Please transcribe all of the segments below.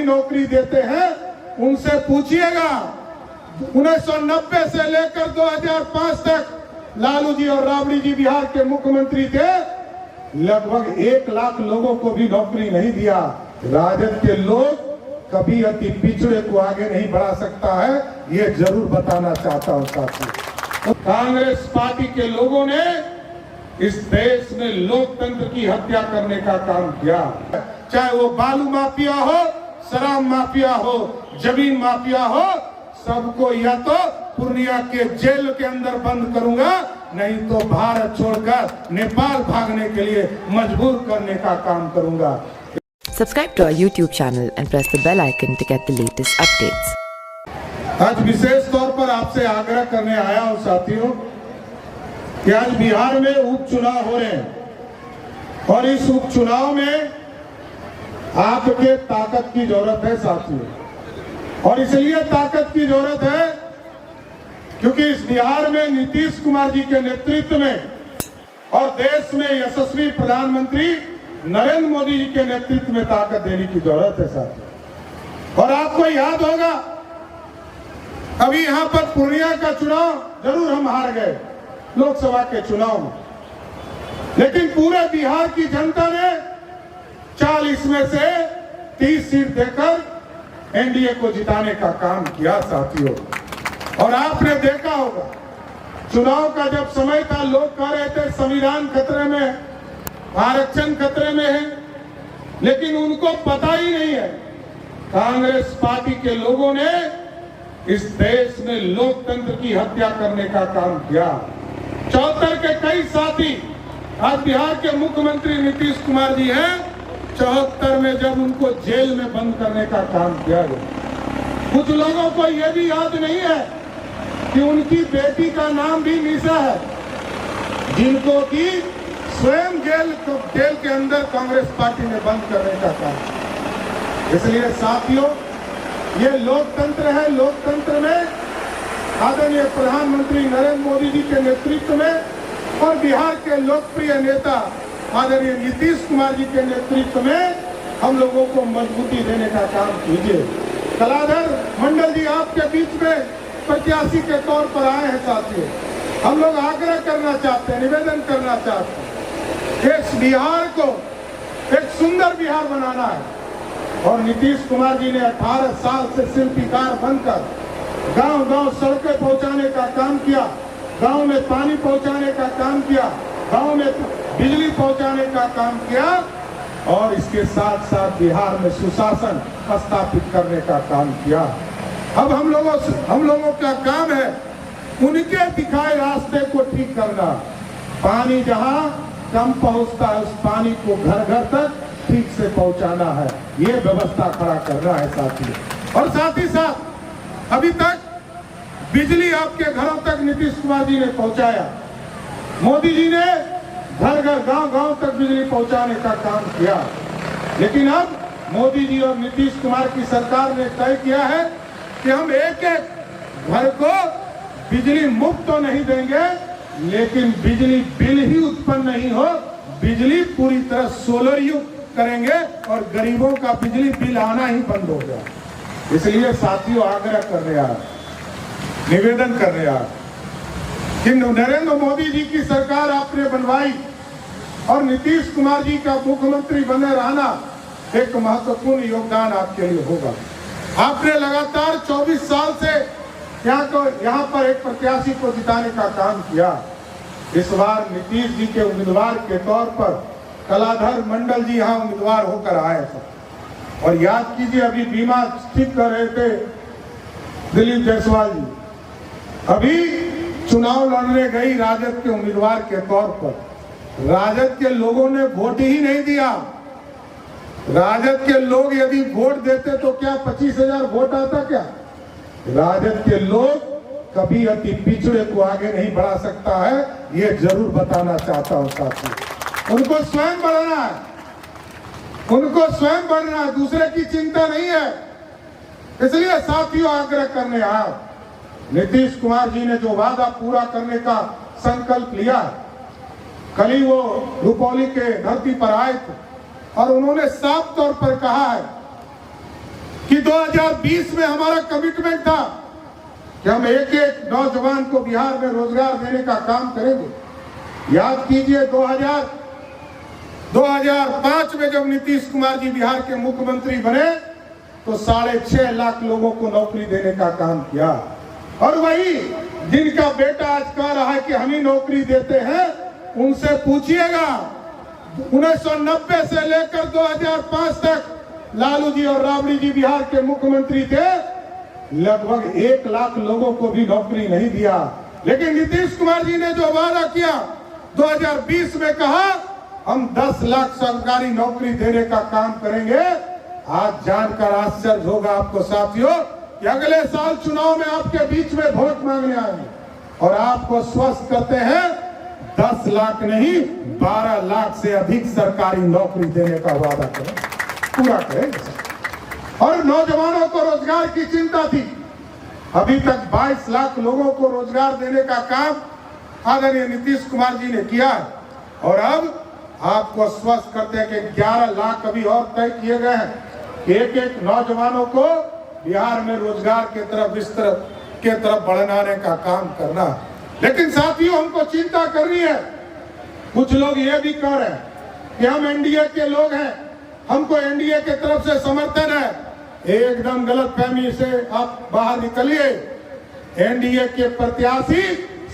नहीं नौकरी देते हैं उनसे पूछिएगा। 1990 से लेकर 2005 तक लालू जी और राबड़ी जी बिहार के मुख्यमंत्री थे, लगभग 1 लाख लोगों को भी नौकरी नहीं दिया। राजद के लोग कभी अति पिछड़े को आगे नहीं बढ़ा सकता है, ये जरूर बताना चाहता हूं साथियों। कांग्रेस पार्टी के लोगों ने इस देश में लोकतंत्र की हत्या करने का काम किया, चाहे वो बालू माफिया हो, शराब माफिया हो, जमीन माफिया हो, सबको या तो पूर्णिया के जेल के अंदर बंद करूंगा, नहीं तो भारत छोड़कर नेपाल भागने के लिए मजबूर करने का काम करूंगा। Subscribe to our YouTube channel and press the bell icon to get the latest updates. आज विशेष तौर पर आपसे आग्रह करने आया हूं साथियों कि आज बिहार में उपचुनाव हो रहे हैं और इस उपचुनाव में आपके ताकत की जरूरत है साथियों। और इसलिए ताकत की जरूरत है क्योंकि इस बिहार में नीतीश कुमार जी के नेतृत्व में और देश में यशस्वी प्रधानमंत्री नरेंद्र मोदी जी के नेतृत्व में ताकत देने की जरूरत है साथियों। और आपको याद होगा अभी यहां पर पूर्णिया का चुनाव जरूर हम हार गए लोकसभा के चुनाव में, लेकिन पूरे बिहार की जनता ने 40 में से 30 सीट देकर एनडीए को जिताने का काम किया साथियों। और आपने देखा होगा चुनाव का जब समय था, लोग कह रहे थे संविधान खतरे में, आरक्षण खतरे में है, लेकिन उनको पता ही नहीं है कांग्रेस पार्टी के लोगों ने इस देश में लोकतंत्र की हत्या करने का काम किया। 74 के कई साथी आज बिहार के मुख्यमंत्री नीतीश कुमार जी हैं, 74 में जब उनको जेल में बंद करने का काम किया गया। कुछ लोगों को यह भी याद नहीं है कि उनकी बेटी का नाम भी निशा है, जिनको की स्वयं जेल के अंदर कांग्रेस पार्टी ने बंद करने का काम। इसलिए साथियों ये लोकतंत्र है, लोकतंत्र में आदरणीय प्रधानमंत्री नरेंद्र मोदी जी के नेतृत्व में और बिहार के लोकप्रिय नेता आदरणीय नीतीश कुमार जी के नेतृत्व में हम लोगों को मजबूती देने का काम कीजिए। कलाधर मंडल जी आपके बीच में प्रत्याशी के तौर पर आए हैं साथियों। हम लोग आग्रह करना चाहते हैं, निवेदन करना चाहते हैं, इस बिहार को एक सुंदर बिहार बनाना है। और नीतीश कुमार जी ने 18 साल से शिल्पीकार बनकर गांव-गांव सड़कें पहुंचाने का काम किया, गांव में पानी पहुंचाने का काम किया, गांव में बिजली पहुंचाने का काम किया और इसके साथ साथ बिहार में सुशासन स्थापित करने का काम किया। अब हम लोगों का काम है उनके दिखाए रास्ते को ठीक करना। पानी जहां कम पहुंचता है उस पानी को घर घर तक ठीक से पहुंचाना है, ये व्यवस्था खड़ा करना है साथियों। और साथ ही साथ अभी तक बिजली आपके घरों तक नीतीश कुमार जी ने पहुंचाया, मोदी जी ने घर घर गांव-गांव तक बिजली पहुंचाने का काम किया। लेकिन अब मोदी जी और नीतीश कुमार की सरकार ने तय किया है कि हम एक एक घर को बिजली मुफ्त तो नहीं देंगे, लेकिन बिजली बिल ही उत्पन्न नहीं हो, बिजली पूरी तरह सोलर युक्त करेंगे और गरीबों का बिजली बिल आना ही बंद हो गया। इसलिए साथियों आग्रह कर रहे हैं, निवेदन कर रहे हैं कि नरेंद्र मोदी जी की सरकार आपने बनवाई और नीतीश कुमार जी का मुख्यमंत्री बने रहना एक महत्वपूर्ण योगदान आपके लिए होगा। आपने लगातार 24 साल से यहाँ पर एक प्रत्याशी को जिताने का काम किया। इस बार नीतीश जी के उम्मीदवार के तौर पर कलाधर मंडल जी यहाँ उम्मीदवार होकर आए थे। और याद कीजिए अभी बीमा ठीक कर रहे थे दिलीप जायसवाल जी, अभी चुनाव लड़ने गई राजद के उम्मीदवार के तौर पर, राजद के लोगों ने वोट ही नहीं दिया। राजद के लोग यदि वोट देते तो क्या 25,000 वोट आता क्या? राजद के लोग कभी अति पिछड़े को आगे नहीं बढ़ा सकता है, ये जरूर बताना चाहता हूं साथियों। उनको स्वयं बढ़ना है, उनको स्वयं बढ़ना है, दूसरे की चिंता नहीं है। इसलिए साथियों आग्रह करने आया, नीतीश कुमार जी ने जो वादा पूरा करने का संकल्प लिया, कल ही वो रुपौली के धरती पर आए थे और उन्होंने साफ तौर पर कहा है कि 2020 में हमारा कमिटमेंट था कि हम एक एक नौजवान को बिहार में रोजगार देने का काम करेंगे। याद कीजिए 2005 में जब नीतीश कुमार जी बिहार के मुख्यमंत्री बने तो 6.5 लाख लोगों को नौकरी देने का काम किया। और वही जिनका बेटा आज कह रहा है कि हम ही नौकरी देते हैं, उनसे पूछिएगा 1990 से लेकर 2005 तक लालू जी और राबड़ी जी बिहार के मुख्यमंत्री थे, लगभग 1 लाख लोगों को भी नौकरी नहीं दिया। लेकिन नीतीश कुमार जी ने जो वादा किया 2020 में, कहा हम 10 लाख सरकारी नौकरी देने का काम करेंगे। आज जानकर आश्चर्य होगा आपको साथियों कि अगले साल चुनाव में आपके बीच में वोट मांगने आएंगे और आपको स्वस्थ करते हैं 10 लाख नहीं 12 लाख से अधिक सरकारी नौकरी देने का वादा करें, पूरा करेंगे। और नौजवानों को रोजगार की चिंता थी, अभी तक 22 लाख लोगों को रोजगार देने का काम आदरणीय नीतीश कुमार जी ने किया है। और अब आपको स्वस्थ करते हैं कि 11 लाख अभी और तय किए गए हैं, एक एक नौजवानों को बिहार में रोजगार के तरफ बढ़ाने का काम करना। लेकिन साथियों हमको चिंता कर रही है, कुछ लोग ये भी कह रहे हैं कि हम एनडीए के लोग हैं, हमको एनडीए के तरफ से समर्थन है। एकदम गलत फहमी से आप बाहर निकलिए। एनडीए के प्रत्याशी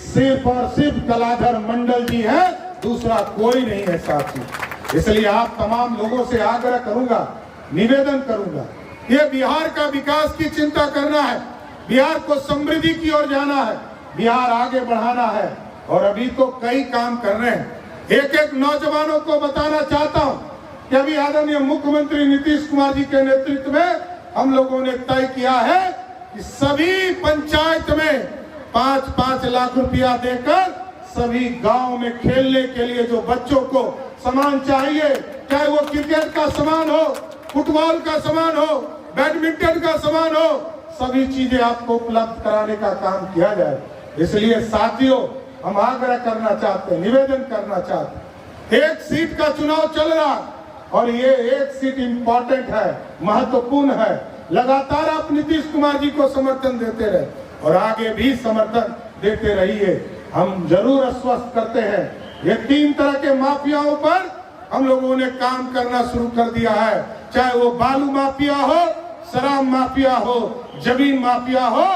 सिर्फ और सिर्फ कलाधर मंडल जी हैं, दूसरा कोई नहीं है साथी। इसलिए आप तमाम लोगों से आग्रह करूंगा, निवेदन करूंगा, ये बिहार का विकास की चिंता करना है, बिहार को समृद्धि की ओर जाना है, बिहार आगे बढ़ाना है। और अभी तो कई काम कर रहे हैं। एक एक नौजवानों को बताना चाहता हूं कि अभी आदरणीय मुख्यमंत्री नीतीश कुमार जी के नेतृत्व में हम लोगों ने तय किया है कि सभी पंचायत में 5-5 लाख रुपया देकर सभी गांव में खेलने के लिए जो बच्चों को सामान चाहिए, चाहे वो क्रिकेट का सामान हो, फुटबॉल का सामान हो, बैडमिंटन का सामान हो, सभी चीजें आपको उपलब्ध कराने का काम किया जाए। इसलिए साथियों हम आग्रह करना चाहते हैं, निवेदन करना चाहते हैं, एक सीट का चुनाव चल रहा और ये एक सीट इंपॉर्टेंट है, महत्वपूर्ण है। लगातार आप नीतीश कुमार जी को समर्थन देते रहे और आगे भी समर्थन देते रहिए। हम जरूर आश्वस्त करते हैं, ये 3 तरह के माफियाओं पर हम लोगों ने काम करना शुरू कर दिया है, चाहे वो बालू माफिया हो, शराब माफिया हो, जमीन माफिया हो,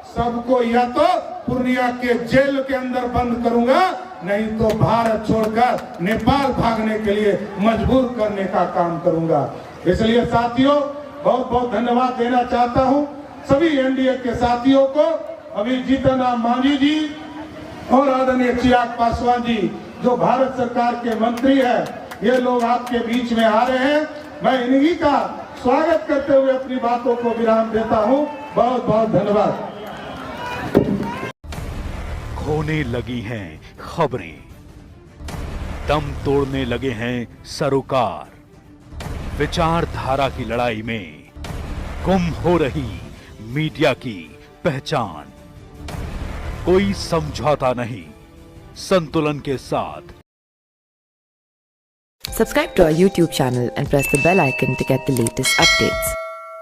सबको या तो पूर्णिया के जेल के अंदर बंद करूंगा, नहीं तो भारत छोड़कर नेपाल भागने के लिए मजबूर करने का काम करूंगा। इसलिए साथियों बहुत बहुत धन्यवाद देना चाहता हूं सभी एनडीए के साथियों को। अभी जीतन राम मांझी जी और आदरणीय चिराग पासवान जी जो भारत सरकार के मंत्री है, ये लोग आपके बीच में आ रहे हैं। मैं इन्हीं का स्वागत करते हुए अपनी बातों को विराम देता हूं। बहुत बहुत धन्यवाद। खोने लगी हैं खबरें, दम तोड़ने लगे हैं सरोकार, विचारधारा की लड़ाई में गुम हो रही मीडिया की पहचान। कोई समझौता नहीं, संतुलन के साथ। Subscribe to our YouTube channel and press the bell icon to get the latest updates.